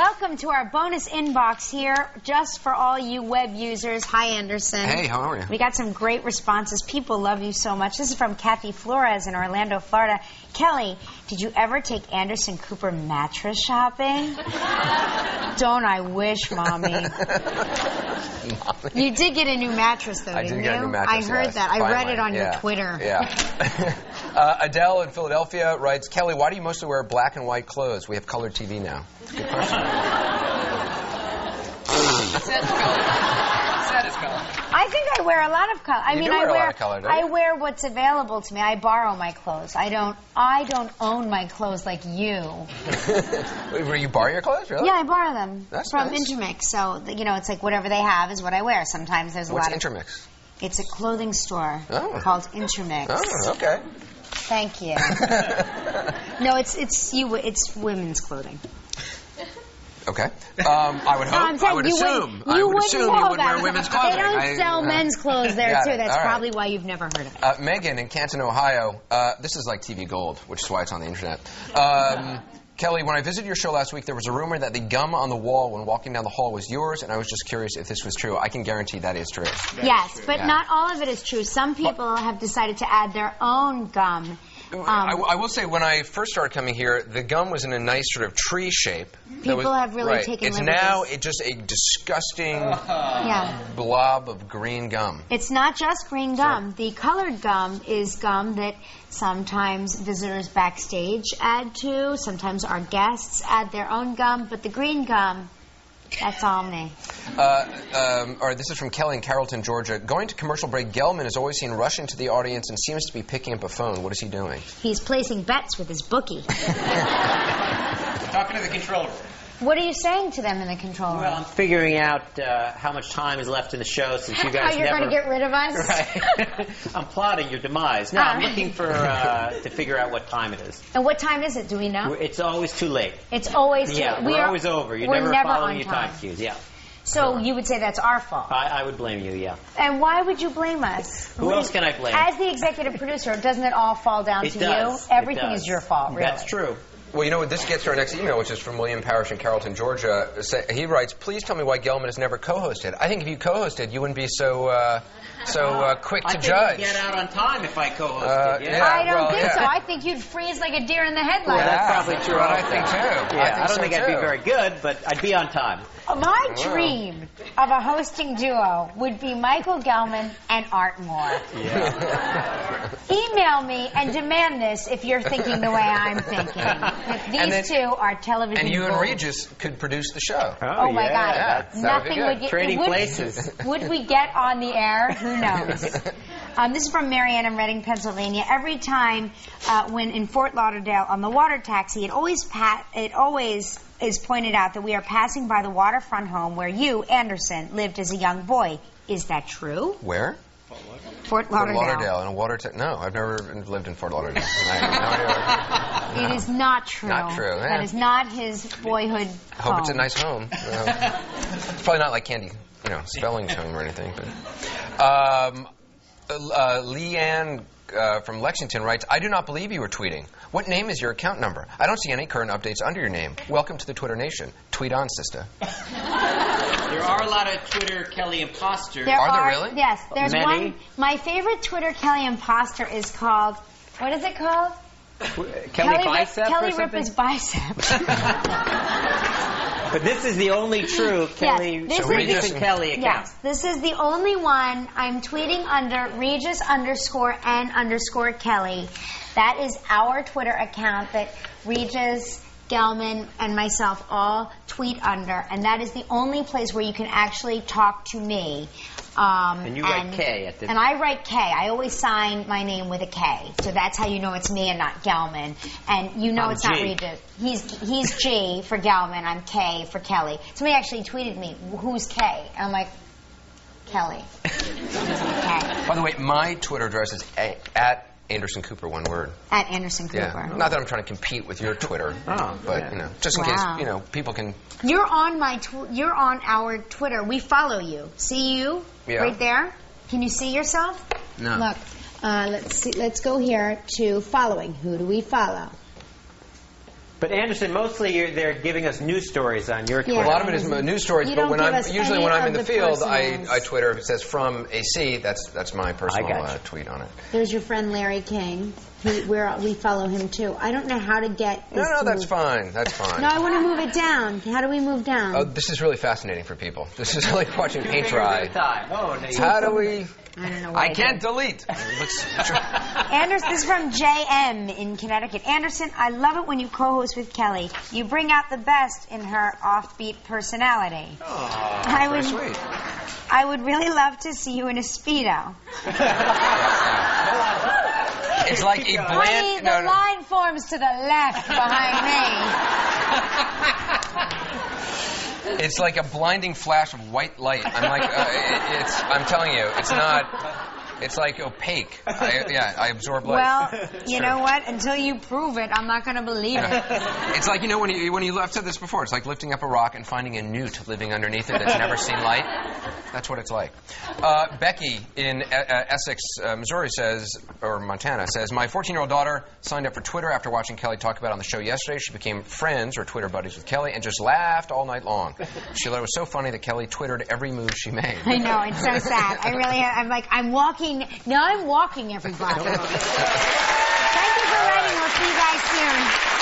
welcome to our bonus inbox here, just for all you web users. Hi, Anderson. Hey, how are you? We got some great responses. People love you so much. This is from Kathy Flores in Orlando, Florida. Kelly, did you ever take Anderson Cooper mattress shopping? Don't I wish, Mommy. You did get a new mattress, though, didn't you? I did get a new mattress, I heard that. I read it on your Twitter. Yeah. Adele in Philadelphia writes, Kelly, why do you mostly wear black and white clothes? We have color TV now. Good question. I think I wear a lot of color. I wear a lot of color, don't you? I wear what's available to me. I borrow my clothes. I don't own my clothes like you. Where you borrow your clothes, really? Yeah, I borrow them. That's from nice. Intermix. So, it's like whatever they have is what I wear. Sometimes there's a What's lot of... Intermix? It's a clothing store called Intermix. Oh, okay. Thank you. No, it's women's clothing. Okay. I would hope. No, I would assume. You would wear women's clothing. They don't sell men's clothes there, too. That's all right. probably why you've never heard of it. Megan in Canton, Ohio. This is like TV gold, which is why it's on the internet. Kelly, when I visited your show last week, there was a rumor that the gum on the wall when walking down the hall was yours, and I was just curious if this was true. I can guarantee that is true. Yes, but not all of it is true. Some people have decided to add their own gum. I will say, when I first started coming here, the gum was in a nice sort of tree shape. People have really taken It's liberties. now just a disgusting blob of green gum. It's not just green gum. The colored gum is gum that sometimes visitors backstage add to. Sometimes our guests add their own gum. But the green gum, that's all me. This is from Kelly in Carrollton, Georgia. Going to commercial break, Gelman is always seen rushing to the audience and seems to be picking up a phone. What is he doing? He's placing bets with his bookie. Talking to the control room. What are you saying to them in the control room? Well, I'm figuring out how much time is left in the show since you guys How you're going to get rid of us? Right. I'm plotting your demise. No, I'm looking for to figure out what time it is. And what time is it? Do we know? It's always too late. It's always too late. Yeah, we're always over. You're never following on your time cues. Yeah. So you would say that's our fault. I would blame you, yeah. And why would you blame us? Who else can I blame? As the executive producer, doesn't it all fall down to you? Everything is your fault, really. That's true. Well, this gets to our next email, which is from William Parrish in Carrollton, Georgia. He writes, please tell me why Gelman has never co-hosted. I think if you co-hosted, you wouldn't be so quick to judge. I think I'd get out on time if I co-hosted. I don't think so. I think you'd freeze like a deer in the headlights. Well, that's probably true. I think too. Yeah, I don't think I'd be very good, but I'd be on time. My dream of a hosting duo would be Michael Gelman and Art Moore. Yeah. Email me and demand this if you're thinking the way I'm thinking. These two are television And you and gold. Regis could produce the show. Oh my God. Yeah, Nothing would get... Trading places. Would we get on the air? Who knows? This is from Marianne in Reading, Pennsylvania. Every time when in Fort Lauderdale on the water taxi, it always is pointed out that we are passing by the waterfront home where you, Anderson, lived as a young boy. Is that true? Where? Fort Lauderdale. Fort Lauderdale and a water No, I've never lived in Fort Lauderdale. I have no idea. It is not true. Not true. That is not his boyhood home. Hope it's a nice home. It's probably not like Candy, Spelling's home or anything. But Leanne from Lexington writes, I do not believe you were tweeting. What name is your account number? I don't see any current updates under your name. Welcome to the Twitter Nation. Tweet on, sister. There are a lot of Twitter Kelly imposters. There are there really? Yes. There's Many. one. My favorite Twitter Kelly imposter is called, what is it called? Kelly Bicep Kelly or Rip something? his bicep. But this is the only true Kelly, Regis and Kelly account. Yes, this is the only one. I'm tweeting under Regis_N_Kelly. That is our Twitter account that Regis, Gelman, and myself all tweet under, and that is the only place where you can actually talk to me. And you write K at the... And I write K. I always sign my name with a K. So that's how you know it's me and not Gelman. And you know I'm it's G. not Regis. He's G for Gelman. I'm K for Kelly. Somebody actually tweeted me, who's K? And I'm like, Kelly. K. By the way, my Twitter address is at Anderson Cooper, one word. At Anderson Cooper. Yeah. Not that I'm trying to compete with your Twitter, but just in case people can. You're on you're on our Twitter. We follow you. See you right there. Can you see yourself? No. Look, let's see. Let's go here to following. Who do we follow? But Anderson, mostly they're giving us news stories on your Twitter. A lot of it is news stories, but when I'm in the field, I Twitter. If it says from AC, that's my personal tweet on it. There's your friend Larry King. We follow him too. I don't know how to get this. No, that's fine. That's fine. No, I want to move it down. How do we move down? Oh, this is really fascinating for people. This is like watching paint dry. Oh, no, how do we? I don't know. I can't delete. Anderson, this is from JM in Connecticut. Anderson, I love it when you co-host with Kelly. You bring out the best in her offbeat personality. Oh, sweet. I would really love to see you in a Speedo. It's like a bland... Honey, the line forms to the left behind me. It's like a blinding flash of white light. I'm like, I'm telling you, it's not... It's like opaque. I absorb light. Well, you know what? Until you prove it, I'm not going to believe it. It's like, I've said this before, it's like lifting up a rock and finding a newt living underneath it that's never seen light. That's what it's like. Becky in Essex, Missouri Montana says, my 14-year-old daughter signed up for Twitter after watching Kelly talk about it on the show yesterday. She became friends or Twitter buddies with Kelly and just laughed all night long. She thought it was so funny that Kelly Twittered every move she made. I know, it's so sad. I'm walking. Now I'm walking, everybody. Thank you for writing. We'll see you guys soon.